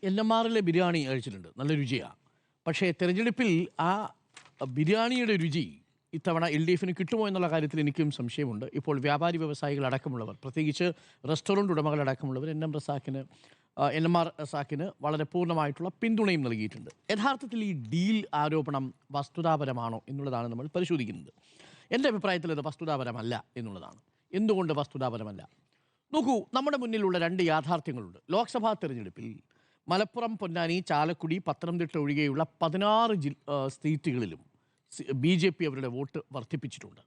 എൻഎംആറിലെ ബിരിയാണി കഴിച്ചിട്ടുണ്ട്, നല്ല രുചിയാണ്. പക്ഷേ തെരഞ്ഞെടുപ്പിൽ ആ ബിരിയാണിയുടെ രുചി ഇത്തവണ എൽ ഡി എഫിന് കിട്ടുമോ എന്നുള്ള കാര്യത്തിൽ എനിക്കും സംശയമുണ്ട്. ഇപ്പോൾ വ്യാപാരി വ്യവസായികളടക്കമുള്ളവർ, പ്രത്യേകിച്ച് റെസ്റ്റോറൻറ്റ് ഉടമകളടക്കമുള്ളവർ എൻഎംആർ റസാക്കിന് വളരെ പൂർണ്ണമായിട്ടുള്ള പിന്തുണയും നൽകിയിട്ടുണ്ട്. യഥാർത്ഥത്തിൽ ഈ ഡീൽ ആരോപണം വസ്തുതാപരമാണോ എന്നുള്ളതാണ് നമ്മൾ പരിശോധിക്കുന്നത്. എൻ്റെ അഭിപ്രായത്തിൽ അത് വസ്തുതാപരമല്ല എന്നുള്ളതാണ്. എന്തുകൊണ്ട് വസ്തുതാപരമല്ല? നോക്കൂ, നമ്മുടെ മുന്നിലുള്ള രണ്ട് യാഥാർത്ഥ്യങ്ങളുണ്ട്. ലോക്സഭാ തെരഞ്ഞെടുപ്പിൽ മലപ്പുറം, പൊന്നാനി, ചാലക്കുടി, പത്തനംതിട്ട ഒഴികെയുള്ള 16 സീറ്റുകളിലും BJP അവരുടെ വോട്ട് വർദ്ധിപ്പിച്ചിട്ടുണ്ട്.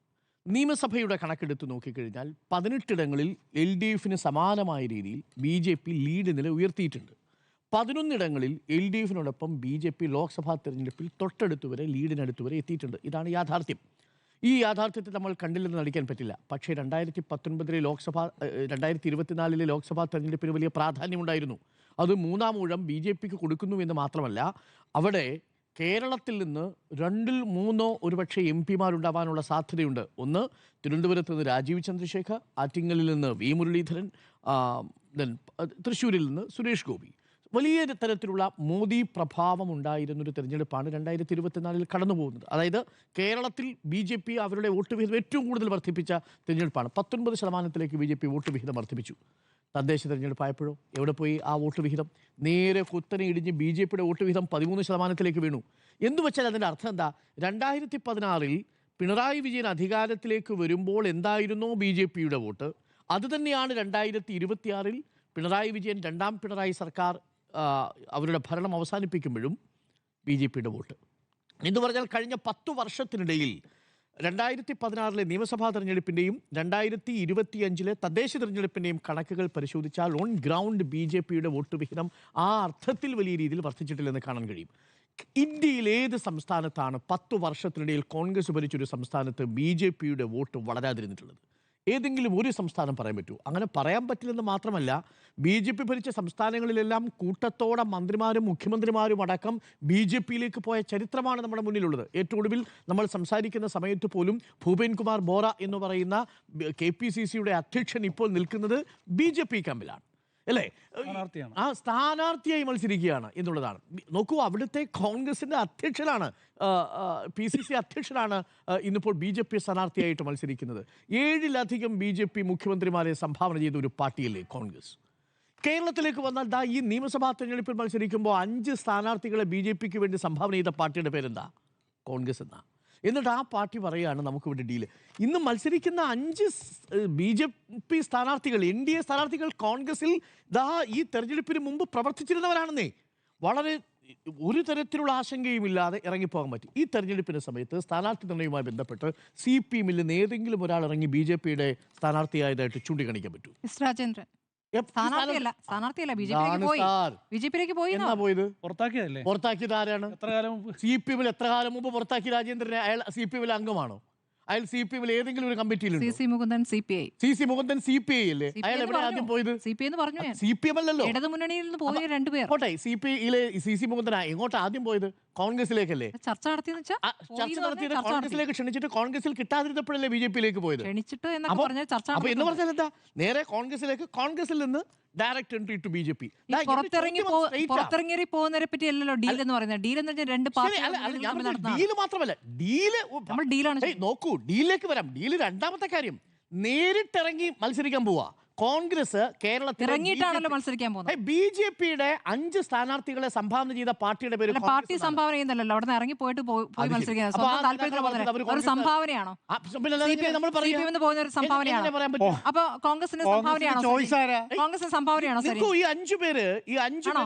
നിയമസഭയുടെ കണക്കെടുത്ത് നോക്കിക്കഴിഞ്ഞാൽ 18 LDFന് സമാനമായ രീതിയിൽ BJP ലീഡ് നില ഉയർത്തിയിട്ടുണ്ട്. 11 LDFിനോടൊപ്പം BJP ലോക്സഭാ തെരഞ്ഞെടുപ്പിൽ തൊട്ടടുത്തുവരെ ലീഡിനടുത്തുവരെ എത്തിയിട്ടുണ്ട്. ഇതാണ് യാഥാർത്ഥ്യം. ഈ യാഥാർത്ഥ്യത്തെ നമ്മൾ കണ്ടില്ലെന്ന് നടിക്കാൻ പറ്റില്ല. പക്ഷേ 2024 ലോക്സഭാ തെരഞ്ഞെടുപ്പിന് വലിയ പ്രാധാന്യമുണ്ടായിരുന്നു. അത് മൂന്നാം ഊഴം BJPക്ക് കൊടുക്കുന്നു എന്ന് മാത്രമല്ല, അവിടെ കേരളത്തിൽ നിന്ന് 2-3 ഒരുപക്ഷെ MP മാരുണ്ടാവാനുള്ള സാധ്യതയുണ്ട്. ഒന്ന്, തിരുവനന്തപുരത്ത് നിന്ന് രാജീവ് ചന്ദ്രശേഖർ, ആറ്റിങ്ങലിൽ നിന്ന് V മുരളീധരൻ, തൃശ്ശൂരിൽ നിന്ന് സുരേഷ് ഗോപി. വലിയ തരത്തിലുള്ള മോദി പ്രഭാവം ഉണ്ടായിരുന്നൊരു തെരഞ്ഞെടുപ്പാണ് 2024 കടന്നു പോകുന്നത്. അതായത് കേരളത്തിൽ BJP അവരുടെ വോട്ട് വിഹിതം ഏറ്റവും കൂടുതൽ വർദ്ധിപ്പിച്ച തെരഞ്ഞെടുപ്പാണ്. 19% BJP വോട്ട് വിഹിതം വർദ്ധിപ്പിച്ചു. തദ്ദേശ തെരഞ്ഞെടുപ്പായപ്പോഴോ എവിടെ പോയി ആ വോട്ട് വിഹിതം? നേരെ കുത്തനെ ഇടിഞ്ഞ് BJPയുടെ വോട്ട് വിഹിതം 13% വീണു. എന്ന് വെച്ചാൽ അതിൻ്റെ അർത്ഥം എന്താ? 2016 പിണറായി വിജയൻ അധികാരത്തിലേക്ക് വരുമ്പോൾ എന്തായിരുന്നോ BJPയുടെ വോട്ട്, അതുതന്നെയാണ് 2026 പിണറായി വിജയൻ, രണ്ടാം പിണറായി സർക്കാർ അവരുടെ ഭരണം അവസാനിപ്പിക്കുമ്പോഴും BJPയുടെ വോട്ട്. എന്ന് പറഞ്ഞാൽ കഴിഞ്ഞ 10 വർഷത്തിനിടയിൽ 2016 നിയമസഭാ തെരഞ്ഞെടുപ്പിൻ്റെയും 2025 തദ്ദേശ തെരഞ്ഞെടുപ്പിൻ്റെയും കണക്കുകൾ പരിശോധിച്ചാൽ ഓൺ ഗ്രൗണ്ട് BJPയുടെ വോട്ട് വിഹിതം ആ അർത്ഥത്തിൽ വലിയ രീതിയിൽ വർദ്ധിച്ചിട്ടില്ലെന്ന് കാണാൻ കഴിയും. ഇന്ത്യയിൽ ഏത് സംസ്ഥാനത്താണ് 10 വർഷത്തിനിടയിൽ കോൺഗ്രസ് ഭരിച്ചൊരു സംസ്ഥാനത്ത് BJPയുടെ വോട്ട് വളരാതിരുന്നിട്ടുള്ളത്? ഏതെങ്കിലും ഒരു സംസ്ഥാനം പറയാൻ പറ്റൂ? അങ്ങനെ പറയാൻ പറ്റില്ലെന്ന് മാത്രമല്ല, BJP ഭരിച്ച സംസ്ഥാനങ്ങളിലെല്ലാം കൂട്ടത്തോടെ മന്ത്രിമാരും മുഖ്യമന്ത്രിമാരും അടക്കം BJPയിലേക്ക് പോയ ചരിത്രമാണ് നമ്മുടെ മുന്നിലുള്ളത്. ഏറ്റവും ഒടുവിൽ നമ്മൾ സംസാരിക്കുന്ന സമയത്ത് പോലും ഭൂപേൻ കുമാർ ബോറ എന്ന് പറയുന്ന KPCCയുടെ അധ്യക്ഷൻ ഇപ്പോൾ നിൽക്കുന്നത് BJP ക്യാമ്പിലാണ്, അല്ലേ? ആ സ്ഥാനാർത്ഥിയായി മത്സരിക്കുകയാണ് എന്നുള്ളതാണ്. നോക്കൂ, അവിടുത്തെ കോൺഗ്രസിൻ്റെ അധ്യക്ഷനാണ്, PCC അധ്യക്ഷനാണ് ഇന്നിപ്പോൾ BJP സ്ഥാനാർത്ഥിയായിട്ട് മത്സരിക്കുന്നത്. 7-ലധികം BJP മുഖ്യമന്ത്രിമാരെ സംഭാവന ചെയ്ത ഒരു പാർട്ടിയല്ലേ കോൺഗ്രസ്. കേരളത്തിലേക്ക് വന്നാൽ ഈ നിയമസഭാ തെരഞ്ഞെടുപ്പിൽ മത്സരിക്കുമ്പോൾ 5 സ്ഥാനാർത്ഥികളെ BJPക്ക് വേണ്ടി സംഭാവന ചെയ്ത പാർട്ടിയുടെ പേരെന്താ? കോൺഗ്രസ് എന്നാ. എന്നിട്ട് ആ പാർട്ടി പറയുകയാണ് നമുക്കിവിടെ ഡീല്. ഇന്ന് മത്സരിക്കുന്ന 5 BJP സ്ഥാനാർത്ഥികൾ, NDA സ്ഥാനാർത്ഥികൾ കോൺഗ്രസിൽ ഈ തെരഞ്ഞെടുപ്പിന് മുമ്പ് പ്രവർത്തിച്ചിരുന്നവരാണെന്നേ. വളരെ ഒരു തരത്തിലുള്ള ആശങ്കയുമില്ലാതെ ഇറങ്ങിപ്പോകാൻ പറ്റി. ഈ തെരഞ്ഞെടുപ്പിൻ്റെ സമയത്ത് സ്ഥാനാർത്ഥി നിർണ്ണയവുമായി ബന്ധപ്പെട്ട് CPM-ൽ നിന്ന് ഏതെങ്കിലും ഒരാൾ ഇറങ്ങി BJPയുടെ സ്ഥാനാർത്ഥിയായതായിട്ട് ചൂണ്ടിക്കാണിക്കാൻ പറ്റൂ? രാജേന്ദ്രൻ പുറത്താക്കിയത് ആരാണ്? CPM-ൽ എത്ര കാലം മുമ്പ് പുറത്താക്കി രാജേന്ദ്രനെ? അയാൾ CPM-ലെ അംഗമാണോ? അയാൾ CPM-ൽ ഏതെങ്കിലും ഒരു കമ്മിറ്റിയിലുണ്ടോ? CC മുകുന്ദൻ CPI അല്ലേ? അയാൾ എവിടെ ആദ്യം പോയത്? CPM അല്ലല്ലോ, ഇടതുമുന്നണിയിൽ നിന്ന് പോയ 2 പേർ. CPI-ലെ CC മുകുന്ദൻ എങ്ങോട്ട് ആദ്യം പോയത്? കോൺഗ്രസിലേക്കല്ലേ? ചർച്ച നടത്തിയത് കോൺഗ്രസിലേക്ക് ക്ഷണിച്ചിട്ട് കോൺഗ്രസിൽ കിട്ടാതിരുന്നപ്പോഴല്ലേ BJPയിലേക്ക് പോയത്? അപ്പൊ എന്ന് പറഞ്ഞാൽ എന്താ? നേരെ കോൺഗ്രസിൽ നിന്ന് ഡയറക്റ്റ് എൻട്രി ടു BJP. പുറത്തിറങ്ങി പോകുന്നതിനെ പറ്റി അല്ലല്ലോ ഡീൽ എന്ന് പറയുന്നത്. ഡീൽ എന്ന് പറഞ്ഞാൽ 2 പാർട്ടി ഡീല് മാത്രമല്ല, ഡീലാണ്. നോക്കൂ, ഡീലിലേക്ക് വരാം. ഡീല് രണ്ടാമത്തെ കാര്യം, നേരിട്ടിറങ്ങി മത്സരിക്കാൻ പോവാ കോൺഗ്രസ്. കേരളത്തിൽ ഇറങ്ങിയിട്ടാണല്ലോ മത്സരിക്കാൻ പോകുന്നത്. BJPയുടെ 5 സ്ഥാനാർത്ഥികളെ സംഭാവന ചെയ്ത പാർട്ടിയുടെ പേര് പാർട്ടി സംഭാവന ചെയ്യുന്നല്ലോ, അവിടെ നിന്ന് ഇറങ്ങി പോയിട്ട് പോയി മത്സരിക്കാൻ സംഭാവനയാണോ? സംഭാവനയാണോ? അപ്പൊ കോൺഗ്രസിന്റെ സംഭാവനയാണോ? കോൺഗ്രസിന്റെ സംഭാവനയാണോ? ഈ 5 പേര്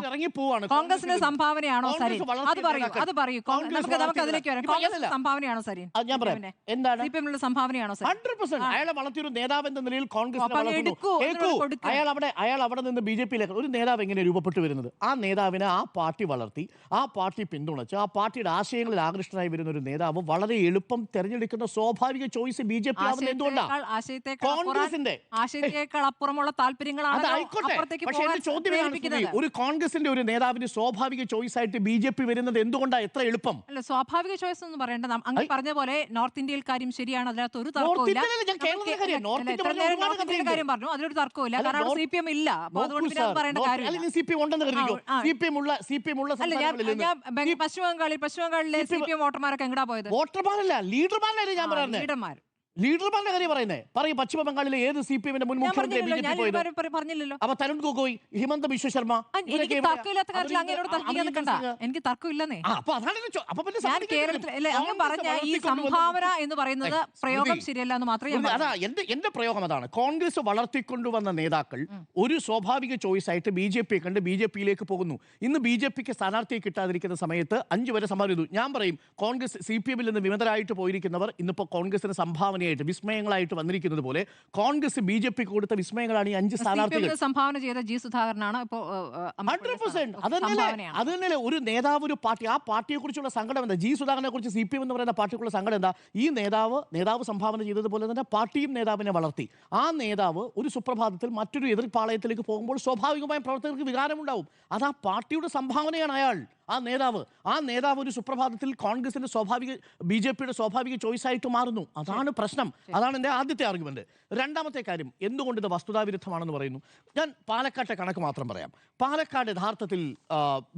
ഇറങ്ങി പോവാണ്. കോൺഗ്രസിന്റെ സംഭാവനയാണോ? സരി, അത് പറയൂ. നമുക്ക് അതിലേക്ക് വരാം. കോൺഗ്രസിന്റെ സംഭാവനയാണോ? സരി, ഞാൻ പറയാം. എന്താണ് CPM-ലുള്ള സംഭാവനയാണോ? 100% അയാളെ വളർത്തിയൊരു നേതാവ് എന്ന നിലയിൽ കോൺഗ്രസ് അയാൾ അവിടെ നിന്ന് BJPയിലേക്ക് ഒരു നേതാവ് എങ്ങനെ രൂപപ്പെട്ടു വരുന്നത്? ആ നേതാവിനെ ആ പാർട്ടി വളർത്തി, ആ പാർട്ടി പിന്തുണച്ച്, ആ പാർട്ടിയുടെ ആശയങ്ങളിൽ ആകൃഷ്ടനായി വരുന്ന ഒരു നേതാവ് വളരെ എളുപ്പം തെരഞ്ഞെടുക്കുന്ന സ്വാഭാവിക ചോയ്സ് BJP ആവുന്നത് എന്തുകൊണ്ടാണ്? കോൺഗ്രസിന്റെ ആശയത്തേക്കാൾ അപ്പുറമുള്ള താല്പര്യങ്ങളാണ്. പക്ഷേ എന്റെ ചോദ്യം, ഒരു കോൺഗ്രസിന്റെ ഒരു നേതാവിന് സ്വാഭാവിക ചോയ്സ് ആയിട്ട് BJP വരുന്നത് എന്തുകൊണ്ടാണ്? എത്ര എളുപ്പം? അല്ല, സ്വാഭാവിക ചോയ്സ് എന്ന് പറയേണ്ട, അങ്ങ് പറഞ്ഞ പോലെ നോർത്ത് ഇന്ത്യയിൽ കാര്യം ശരിയാണ്, അതിനകത്ത് ഒരു തർക്കവും ഇല്ല. കാര്യം പറഞ്ഞു, അതിലൊരു ഒരു തർക്കവും ഇല്ല, കാരണം അവിടെ CPM ഇല്ല. അപ്പൊ അതുകൊണ്ട് പിന്നെ അത് പറയേണ്ട കാര്യമില്ല. CPM ഉണ്ടെന്ന് കരുതിക്കോ. CPM ഉള്ള പശ്ചിമ ബംഗാളിലെ CPM വോട്ടർമാരൊക്കെ എങ്ങടാ പോയത്? വോട്ടർമാരല്ല, ലീഡർമാരല്ലേ ഞാൻ പറയുന്നത്. ലീഡർമാരുടെ കാര്യം പറയുന്നത്. പറയും പശ്ചിമ ബംഗാളിലെ ഏത് CPM-ന്റെ മുൻ മുഖ്യമന്ത്രി BJP പോയത്? പറഞ്ഞില്ലല്ലോ. അപ്പൊ തരുൺ ഗൊഗോയ്, ഹിമന്ത ബിശ്വ ശർമ്മ, എനിക്ക് തർക്കമില്ലാത്ത കാര്യത്തിൽ അങ്ങനോട് തർക്കിക്കാൻ നിൽക്കണ്ട. എനിക്ക് തർക്കമില്ലെന്നേ. ഞാൻ കേരളത്തിൽ അങ്ങ് പറഞ്ഞ ഈ സംഭാവന എന്ന് പറയുന്നത് പ്രയോഗം ശരിയല്ല എന്ന് മാത്രമേ അതാ എന്റെ പ്രയോഗം. അതാണ് കോൺഗ്രസ് വളർത്തിക്കൊണ്ടുവന്ന നേതാക്കൾ ഒരു സ്വാഭാവിക ചോയ്സ് ആയിട്ട് BJP കണ്ട് BJP-യിലേക്ക് പോകുന്നു. ഇന്ന് BJP-ക്ക് സ്ഥാനാർത്ഥിയെ കിട്ടാതിരിക്കുന്ന സമയത്ത് 5 വരെ സംഭാവന ചെയ്തു. ഞാൻ പറയും കോൺഗ്രസ് CPM-ൽ നിന്ന് വിമതരായിട്ട് പോയിരിക്കുന്നവർ ഇന്നിപ്പോ കോൺഗ്രസിന് സംഭാവന വിസ്മയങ്ങളായിട്ട് വന്നിരിക്കുന്നത് പോലെ കോൺഗ്രസ് BJP-ക്ക് കൊടുത്ത വിസ്മയങ്ങളാണ് ഈ 5 സ്ഥാനാർത്ഥികൾ. സംഭാവന ചെയ്ത G സുധാകരനാണ്. 100%. അത് തന്നെയല്ലേ ഒരു നേതാവ്, ഒരു പാർട്ടി, ആ പാർട്ടിയെ കുറിച്ചുള്ള സങ്കടം എന്താ? G സുധാകരനെ കുറിച്ച് CPM എന്ന് പറയുന്ന പാർട്ടിക്കുള്ള സങ്കടം എന്താ? ഈ നേതാവ് സംഭാവന ചെയ്തതുപോലെ തന്നെ പാർട്ടിയും നേതാവിനെ വളർത്തി. ആ നേതാവ് ഒരു സുപ്രഭാതത്തിൽ മറ്റൊരു എതിർപ്പാളയത്തിലേക്ക് പോകുമ്പോൾ സ്വാഭാവികമായും പ്രവർത്തകർക്ക് വികാരമുണ്ടാവും. അത് ആ പാർട്ടിയുടെ സംഭാവനയാണ് അയാൾ. ആ നേതാവ് ഒരു സുപ്രഭാതത്തിൽ കോൺഗ്രസിന്റെ BJP-യുടെ സ്വാഭാവിക ചോയ്സ് ആയിട്ട് മാറുന്നു. അതാണ് പ്രശ്നം. അതാണ് എൻ്റെ ആദ്യത്തെ ആർഗ്യുമെന്റ്. രണ്ടാമത്തെ കാര്യം, എന്തുകൊണ്ട് ഇത് വസ്തുതാവിരുദ്ധമാണെന്ന് പറയുന്നു. ഞാൻ പാലക്കാട്ടെ കണക്ക് മാത്രം പറയാം. പാലക്കാട് യഥാർത്ഥത്തിൽ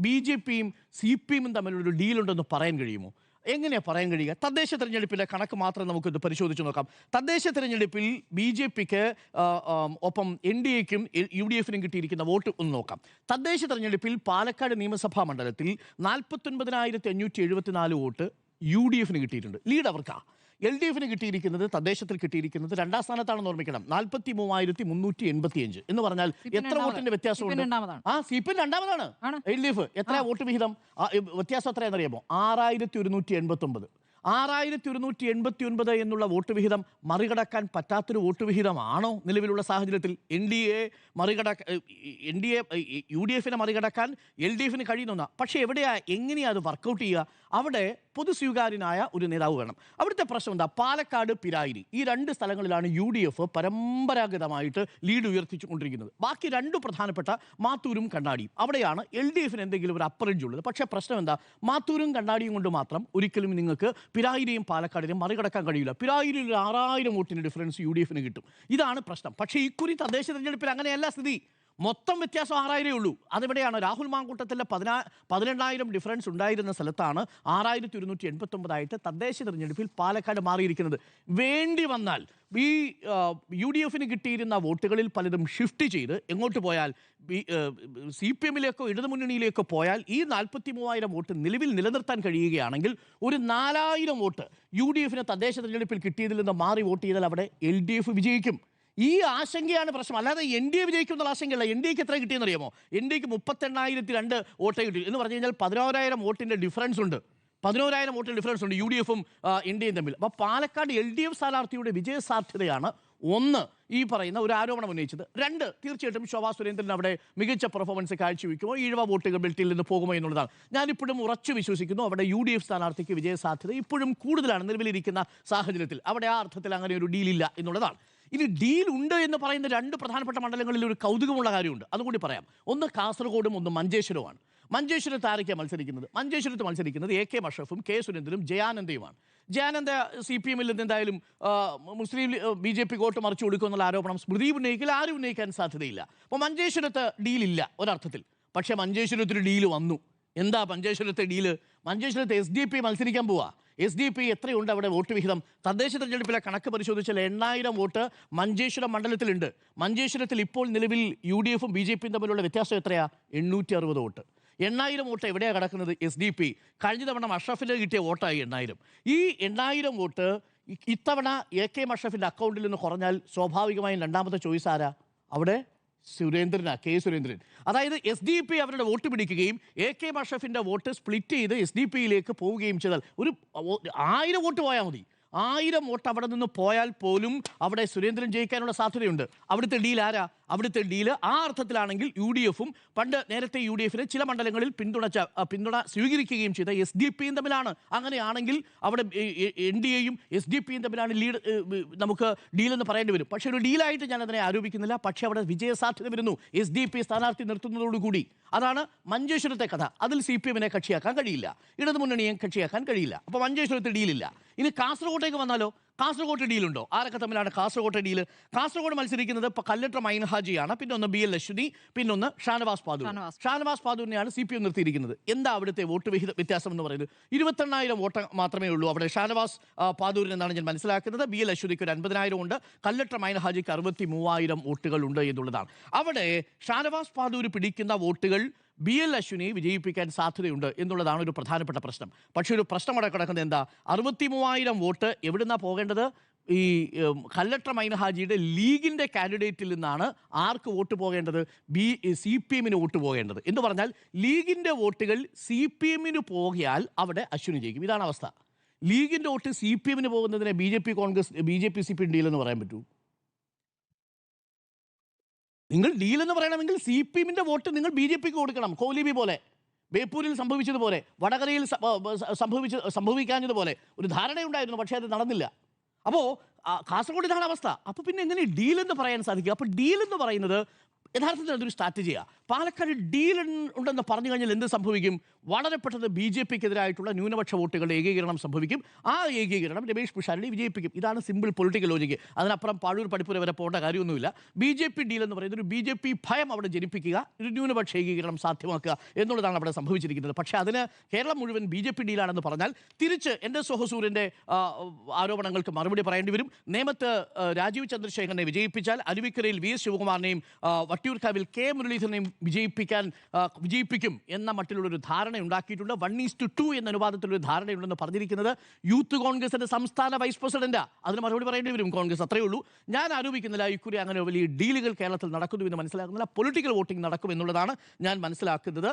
BJP-യും CPM-ഉം തമ്മിലൊരു ഡീലുണ്ടെന്ന് പറയാൻ കഴിയുമോ? എങ്ങനെയാണ് പറയാൻ കഴിയുക? തദ്ദേശ തെരഞ്ഞെടുപ്പിലെ കണക്ക് മാത്രം നമുക്കിത് പരിശോധിച്ച് നോക്കാം. തദ്ദേശ തെരഞ്ഞെടുപ്പിൽ BJP-ക്ക് ഒപ്പം NDA-ക്കും UDF-നും കിട്ടിയിരിക്കുന്ന വോട്ട് ഒന്ന് നോക്കാം. തദ്ദേശ തെരഞ്ഞെടുപ്പിൽ പാലക്കാട് നിയമസഭാ മണ്ഡലത്തിൽ 49,574 വോട്ട് UDF-ന് കിട്ടിയിട്ടുണ്ട്. ലീഡ് അവർക്കാ. LDF-ന് കിട്ടിയിരിക്കുന്നത്, തദ്ദേശത്തിൽ കിട്ടിയിരിക്കുന്നത് 2ാം സ്ഥാനത്താണെന്ന് ഓർമ്മിക്കണം. 43,385 എന്ന് പറഞ്ഞാൽ എത്ര വോട്ടിന്റെ വ്യത്യാസമുണ്ട്? CPM രണ്ടാമതാണ്. LDF എത്ര വോട്ട് വിഹിതം? വ്യത്യാസം എത്രയാണെന്നറിയാമോ? 6,189. 6,189 എന്നുള്ള വോട്ട് വിഹിതം മറികടക്കാൻ പറ്റാത്തൊരു വോട്ട് വിഹിതമാണോ നിലവിലുള്ള സാഹചര്യത്തിൽ? UDF-നെ മറികടക്കാൻ LDF-ന് കഴിയുന്ന. പക്ഷേ എങ്ങനെയാ അത് വർക്കൗട്ട് ചെയ്യുക? അവിടെ പൊതുസ്വീകാര്യനായ ഒരു നേതാവ് വേണം. അവിടുത്തെ പ്രശ്നം എന്താ? പാലക്കാട്, പിരായിരി, ഈ 2 സ്ഥലങ്ങളിലാണ് UDF പരമ്പരാഗതമായിട്ട് ലീഡ് ഉയർത്തിച്ചുകൊണ്ടിരിക്കുന്നത്. ബാക്കി 2 പ്രധാനപ്പെട്ട മാത്തൂരും കണ്ണാടിയും, അവിടെയാണ് LDF-ന് എന്തെങ്കിലും ഒരു അപ്പറേഞ്ച് ഉള്ളത്. പക്ഷേ പ്രശ്നം എന്താ? മാത്തൂരും കണ്ണാടിയും കൊണ്ട് മാത്രം ഒരിക്കലും നിങ്ങൾക്ക് പിരായിരിയും പാലക്കാടിനെയും മറികടക്കാൻ കഴിയില്ല. പിരായിരിയിൽ 6,000 വോട്ടിന് ഡിഫറൻസ് UDF-ന് കിട്ടും. ഇതാണ് പ്രശ്നം. പക്ഷേ ഇക്കുറി തദ്ദേശ തെരഞ്ഞെടുപ്പിൽ അങ്ങനെയല്ല സ്ഥിതി. മൊത്തം വ്യത്യാസം 6,000 ഉള്ളൂ. അതെവിടെയാണ്? രാഹുൽ മാങ്കൂട്ടത്തിലെ 18,000 ഡിഫറൻസ് ഉണ്ടായിരുന്ന സ്ഥലത്താണ് 6,189 തദ്ദേശ തെരഞ്ഞെടുപ്പിൽ പാലക്കാട് മാറിയിരിക്കുന്നത്. വേണ്ടി വന്നാൽ ഈ UDF-ന് കിട്ടിയിരുന്ന വോട്ടുകളിൽ പലതും ഷിഫ്റ്റ് ചെയ്ത് എങ്ങോട്ട് പോയാൽ, CPM-ലേക്കോ ഇടതുമുന്നണിയിലേക്കോ പോയാൽ ഈ 43,000 വോട്ട് നിലവിൽ നിലനിർത്താൻ കഴിയുകയാണെങ്കിൽ ഒരു 4,000 വോട്ട് UDF-ന് തദ്ദേശ തെരഞ്ഞെടുപ്പിൽ കിട്ടിയതിൽ നിന്ന് മാറി വോട്ട് ചെയ്താൽ അവിടെ LDF വിജയിക്കും. ഈ ആശങ്കയാണ് പ്രശ്നം. അല്ലാതെ NDA വിജയിക്കും എന്നുള്ള ആശങ്കയല്ല. NDA-ക്ക് എത്ര കിട്ടിയെന്ന് അറിയാമോ? NDA-ക്ക് 38,002 വോട്ടേ കിട്ടി. എന്ന് പറഞ്ഞു കഴിഞ്ഞാൽ 11,000 വോട്ടിന്റെ ഡിഫറൻസ് ഉണ്ട്. 11,000 വോട്ടിന്റെ ഡിഫറൻസ് ഉണ്ട് UDF-ഉം NDA-യും തമ്മിൽ. അപ്പോൾ പാലക്കാട് LDF സ്ഥാനാർത്ഥിയുടെ വിജയ സാധ്യതയാണ് ഒന്ന് ഈ പറയുന്ന ഒരു ആരോപണം ഉന്നയിച്ചത്. 2, തീർച്ചയായിട്ടും ശോഭാ സുരേന്ദ്രൻ അവിടെ മികച്ച പെർഫോമൻസ് കാഴ്ചവെക്കുമോ, ഈഴവ വോട്ടുകൾ ബെൽറ്റിൽ നിന്ന് പോകുമോ എന്നുള്ളതാണ്. ഞാനിപ്പോഴും ഉറച്ചു വിശ്വസിക്കുന്നു അവിടെ UDF സ്ഥാനാർത്ഥിക്ക് വിജയ സാധ്യത ഇപ്പോഴും കൂടുതലാണ് നിലവിലിരിക്കുന്ന സാഹചര്യത്തിൽ. അവിടെ ആ അർത്ഥത്തിൽ അങ്ങനെ ഒരു ഡീലില്ല എന്നുള്ളതാണ്. ഇനി ഡീൽ ഉണ്ട് എന്ന് പറയുന്ന 2 പ്രധാനപ്പെട്ട മണ്ഡലങ്ങളിൽ ഒരു കൗതുകമുള്ള കാര്യമുണ്ട്. അതുകൂടി പറയാം. ഒന്ന് കാസർഗോഡും ഒന്ന് മഞ്ചേശ്വരവുമാണ്. മഞ്ചേശ്വരത്ത് ആരൊക്കെയാണ് മത്സരിക്കുന്നത്? മഞ്ചേശ്വരത്ത് മത്സരിക്കുന്നത് AK മഷറഫും K സുരേന്ദ്രനും ജയാനന്ദയുമാണ്. ജയാനന്ദ CPM-ൽ നിന്ന് എന്തായാലും മുസ്ലിം BJP വോട്ട് മറിച്ചു കൊടുക്കുമെന്നുള്ള ആരോപണം സ്മൃതി ഉന്നയിക്കില്ല, ആരും ഉന്നയിക്കാൻ സാധ്യതയില്ല. അപ്പോൾ മഞ്ചേശ്വരത്ത് ഡീലില്ല ഒരർത്ഥത്തിൽ. പക്ഷേ മഞ്ചേശ്വരത്തൊരു ഡീല് വന്നു. എന്താ മഞ്ചേശ്വരത്തെ ഡീല്? മഞ്ചേശ്വരത്ത് SDP മത്സരിക്കാൻ പോവാ. SDP എത്രയുണ്ട് അവിടെ വോട്ട് വിഹിതം? തദ്ദേശ തെരഞ്ഞെടുപ്പിലെ കണക്ക് പരിശോധിച്ചാൽ 8,000 വോട്ട് മഞ്ചേശ്വരം മണ്ഡലത്തിലുണ്ട്. മഞ്ചേശ്വരത്തിൽ ഇപ്പോൾ നിലവിൽ UDF-ഉം BJP-യും തമ്മിലുള്ള വ്യത്യാസം എത്രയാ? 860 വോട്ട്. 8,000 വോട്ട് എവിടെയാണ് കിടക്കുന്നത്? SDP. കഴിഞ്ഞ തവണ മഷറഫിന് കിട്ടിയ വോട്ടായി 8,000. ഈ 8,000 വോട്ട് ഇത്തവണ AK മഷറഫിൻ്റെ അക്കൗണ്ടിൽ നിന്ന് കുറഞ്ഞാൽ സ്വാഭാവികമായും രണ്ടാമത്തെ ചോയ്സ് ആരാ? അവിടെ സുരേന്ദ്രനാ, K സുരേന്ദ്രൻ. അതായത് SDP അവരുടെ വോട്ട് പിടിക്കുകയും AK മഷറഫിൻ്റെ വോട്ട് സ്പ്ലിറ്റ് ചെയ്ത് SDP-യിലേക്ക് പോവുകയും ചെയ്താൽ ഒരു 1000 വോട്ട് പോയാൽ മതി. 1000 വോട്ട് അവിടെ നിന്ന് പോയാൽ പോലും അവിടെ സുരേന്ദ്രൻ ജയിക്കാനുള്ള സാധ്യതയുണ്ട്. അവിടുത്തെ ഡീൽ ആരാ? അവിടുത്തെ ഡീല് ആ അർത്ഥത്തിലാണെങ്കിൽ UDF-ഉം പണ്ട് നേരത്തെ UDF-ന് ചില മണ്ഡലങ്ങളിൽ പിന്തുണ സ്വീകരിക്കുകയും ചെയ്ത SDP-യും തമ്മിലാണ്. അങ്ങനെയാണെങ്കിൽ അവിടെ NDA-യും SDP-യും തമ്മിലാണ് ലീഡ്, നമുക്ക് ഡീലെന്ന് പറയേണ്ടി വരും. പക്ഷേ ഒരു ഡീലായിട്ട് ഞാൻ അതിനെ ആരോപിക്കുന്നില്ല. പക്ഷേ അവിടെ വിജയ സാധ്യത വരുന്നു SDP സ്ഥാനാർത്ഥി നിർത്തുന്നതോടുകൂടി. അതാണ് മഞ്ചേശ്വരത്തെ കഥ. അതിൽ CPM-നെ കക്ഷിയാക്കാൻ കഴിയില്ല, ഇടതുമുന്നണിയെ കക്ഷിയാക്കാൻ കഴിയില്ല. അപ്പോൾ മഞ്ചേശ്വരത്ത് ഡീലില്ല. ഇനി കാസർഗോട്ടേക്ക് വന്നാലോ? കാസർഗോഡ് ഡീലുണ്ടോ? ആരൊക്കെ തമ്മിലാണ് കാസർഗോഡ് ഡീല്? കാസർഗോഡ് മത്സരിക്കുന്നത് ഇപ്പോൾ കല്ലട്ര മൈൻ ഹാജിയാണ്, പിന്നെ ഒന്ന് BL അശ്വതി, പിന്നൊന്ന് ഷാനവാസ് പാദൂർ. ഷാനവാസ് പാദൂരിനെയാണ് CPM നിർത്തിയിരിക്കുന്നത്. എന്താ അവിടുത്തെ വോട്ട് വ്യത്യാസം എന്ന് പറയുന്നത്? 28,000 വോട്ട് മാത്രമേ ഉള്ളൂ അവിടെ ഷാനവാസ് പാദൂരിന് എന്നാണ് ഞാൻ മനസ്സിലാക്കുന്നത്. BL അശ്വതിക്ക് ഒരു 50,000 ഉണ്ട്, കല്ലട്ര മൈൻ ഹാജിക്ക് 63,000 വോട്ടുകൾ ഉണ്ട് എന്നുള്ളതാണ്. അവിടെ ഷാനവാസ് പാദൂർ പിടിക്കുന്ന വോട്ടുകൾ BL അശ്വിനെ വിജയിപ്പിക്കാൻ സാധ്യതയുണ്ട് എന്നുള്ളതാണ് ഒരു പ്രധാനപ്പെട്ട പ്രശ്നം. പക്ഷേ ഒരു പ്രശ്നം അവിടെ കിടക്കുന്നത് എന്താ? 63,000 വോട്ട് എവിടുന്നാണ് പോകേണ്ടത്? ഈ കല്ലട്ര മൈൻ ഹാജിയുടെ ലീഗിൻ്റെ കാൻഡിഡേറ്റിൽ നിന്നാണ് ആർക്ക് വോട്ട് പോകേണ്ടത്? CPM വോട്ട് പോകേണ്ടത്. എന്ന് പറഞ്ഞാൽ ലീഗിൻ്റെ വോട്ടുകൾ CPM പോകിയാൽ അവിടെ അശ്വിനി ജയിക്കും. ഇതാണ് അവസ്ഥ. ലീഗിൻ്റെ വോട്ട് CPM പോകുന്നതിനെ BJP CPM ഡീൽ എന്ന് പറയാൻ പറ്റൂ? നിങ്ങൾ ഡീലെന്ന് പറയണമെങ്കിൽ CPM വോട്ട് നിങ്ങൾ BJPക്ക് കൊടുക്കണം. കോലിബി പോലെ, ബേപ്പൂരിൽ സംഭവിച്ചതുപോലെ, വടകരയിൽ സംഭവിക്കാഞ്ഞതുപോലെ ഒരു ധാരണയുണ്ടായിരുന്നു, പക്ഷേ അത് നടന്നില്ല. അപ്പോൾ കാസർഗോഡ് ഇതാണ് അവസ്ഥ. അപ്പോൾ പിന്നെ എങ്ങനെ ഡീലെന്ന് പറയാൻ സാധിക്കുക? അപ്പോൾ ഡീലെന്ന് പറയുന്നത് യഥാർത്ഥത്തിൽ അതൊരു സ്ട്രാറ്റജിയാണ്. പാലക്കാട് ഡീൽ ഉണ്ടെന്ന് പറഞ്ഞു കഴിഞ്ഞാൽ എന്ത് സംഭവിക്കും? വളരെ പെട്ടെന്ന് BJPക്കെതിരായിട്ടുള്ള ന്യൂനപക്ഷ വോട്ടുകളുടെ ഏകീകരണം സംഭവിക്കും. ആ ഏകീകരണം രമേഷ് പിഷാരടി വിജയിപ്പിക്കും. ഇതാണ് സിമ്പിൾ പൊളിറ്റിക്കൽ ലോജിക്ക്. അതിനപ്പുറം പാഴൂർ പഠിപ്പുര വരെ പോകേണ്ട കാര്യമൊന്നുമില്ല. BJP ഡീൽ എന്ന് പറയുന്നത് ഒരു BJP ഭയം അവിടെ ജനിപ്പിക്കുക, ഒരു ന്യൂനപക്ഷ ഏകീകരണം സാധ്യമാക്കുക എന്നുള്ളതാണ് അവിടെ സംഭവിച്ചിരിക്കുന്നത്. പക്ഷേ അതിന് കേരളം മുഴുവൻ BJP ഡീലാണെന്ന് പറഞ്ഞാൽ തിരിച്ച് എൻ്റെ സോഹസൂരിൻ്റെ ആരോപണങ്ങൾക്ക് മറുപടി പറയേണ്ടി വരും. നേമത്ത് രാജീവ് ചന്ദ്രശേഖരനെ വിജയിപ്പിച്ചാൽ അരുവിക്കരയിൽ VS ശിവകുമാറിനെയും വട്ടിയൂർക്കാവിൽ K മുരളീധരനെയും വിജയിപ്പിക്കും എന്ന മട്ടിലുള്ളൊരു ധാരണ ഉണ്ടാക്കിയിട്ടുണ്ട്. 1:2 എന്ന അനുപാതത്തിലൊരു ധാരണയുണ്ടെന്ന് പറഞ്ഞിരിക്കുന്നത് യൂത്ത് കോൺഗ്രസിന്റെ സംസ്ഥാന വൈസ് പ്രസിഡന്റാ. അതിന് മറുപടി പറയേണ്ടി വരും കോൺഗ്രസ്, അത്രയേ ഉള്ളൂ. ഞാൻ ആരോപിക്കുന്നില്ല ഇക്കുറി അങ്ങനെ വലിയ ഡീലുകൾ കേരളത്തിൽ നടക്കുന്നു എന്ന് മനസ്സിലാക്കുന്നില്ല. പൊളിറ്റിക്കൽ വോട്ടിംഗ് നടക്കും എന്നുള്ളതാണ് ഞാൻ മനസ്സിലാക്കുന്നത്.